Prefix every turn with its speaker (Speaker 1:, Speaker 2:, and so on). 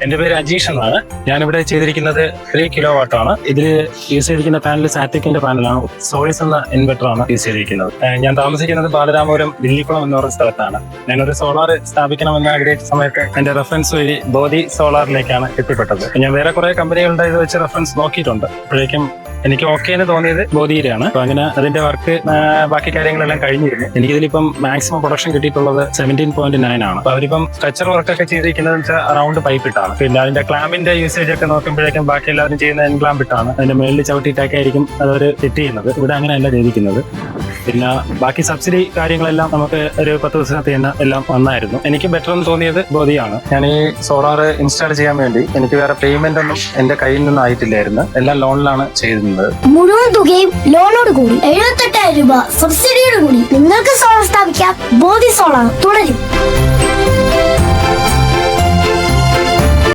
Speaker 1: എന്റെ പേര് അജീഷ് എന്നാണ്. ഞാനിവിടെ ചെയ്തിരിക്കുന്നത് 3 kW ആണ്. ഇതിൽ യൂസ് ചെയ്തിരിക്കുന്ന പാനൽ സാറ്റിക്കിന്റെ പാനലാണ്. സോയിസ് എന്ന ഇൻവെർട്ടർ ആണ് യൂസ് ചെയ്തിരിക്കുന്നത്. ഞാൻ താമസിക്കുന്നത് ബാലരാമപുരം വില്ലിക്കുളം എന്ന് പറയുന്ന സ്ഥലത്താണ്. ഞാനൊരു സോളാർ സ്ഥാപിക്കണമെന്ന് ആഗ്രഹിച്ച സമയത്ത് എന്റെ റെഫറൻസ് വഴി ബോധി സോളാറിലേക്കാണ് എത്തിപ്പെട്ടത്. ഞാൻ വേറെ കുറെ കമ്പനികളുടെ ഇത് വെച്ച് റെഫറൻസ് നോക്കിയിട്ടുണ്ട്. അപ്പോഴേക്കും എനിക്ക് ഓക്കെ എന്ന് തോന്നിയത് ബോധിയിലാണ്. അപ്പൊ അങ്ങനെ അതിന്റെ വർക്ക് ബാക്കി കാര്യങ്ങളെല്ലാം കഴിഞ്ഞിരുന്നു. എനിക്കിതിലിപ്പം മാക്സിമം പ്രൊഡക്ഷൻ കിട്ടിയിട്ടുള്ളത് 17.9 ആണ്. അപ്പൊ അവരിപ്പം സ്ട്രക്ചർ വർക്കൊക്കെ ചെയ്തിരിക്കുന്നത് വെച്ചാൽ റൗണ്ട് പൈപ്പ് ഇട്ടാണ്. പിന്നെ അതിന്റെ ക്ലാമ്പിന്റെ യൂസേജ് ഒക്കെ നോക്കുമ്പോഴേക്കും ബാക്കി എല്ലാവരും ചെയ്യുന്ന എൻ ക്ലാമ്പ് ഇട്ടാണ്. അതിന്റെ മേളിൽ ചവിട്ടിയിട്ടൊക്കെ ആയിരിക്കും അതവർ ഫിറ്റ് ചെയ്യുന്നത്. ഇവിടെ അങ്ങനെയല്ല ചെയ്തിരിക്കുന്നത്. പിന്നെ ബാക്കി സബ്സിഡി കാര്യങ്ങളെല്ലാം നമുക്ക് ഒരു 10 ദിവസത്തിൽ തന്നെ എല്ലാം വന്നായിരുന്നു. എനിക്ക് ബെറ്റർ എന്ന് തോന്നിയത് ബോധിയാണ്. ഞാൻ ഈ സോളാർ ഇൻസ്റ്റാൾ ചെയ്യാൻ വേണ്ടി എനിക്ക് വേറെ പേയ്മെന്റ് ഒന്നും എന്റെ കയ്യിൽ നിന്നും ആയിട്ടില്ലായിരുന്നു. എല്ലാം ലോണിലാണ് ചെയ്തിരുന്നത്.
Speaker 2: മുഴുവൻ തുകയും ലോണോട് കൂടി 78,000 രൂപ സബ്സിഡിയോട് കൂടി നിങ്ങൾക്ക് സോളാർ സ്ഥാപിക്കാം. ബോധി സോളാർ തുടരും.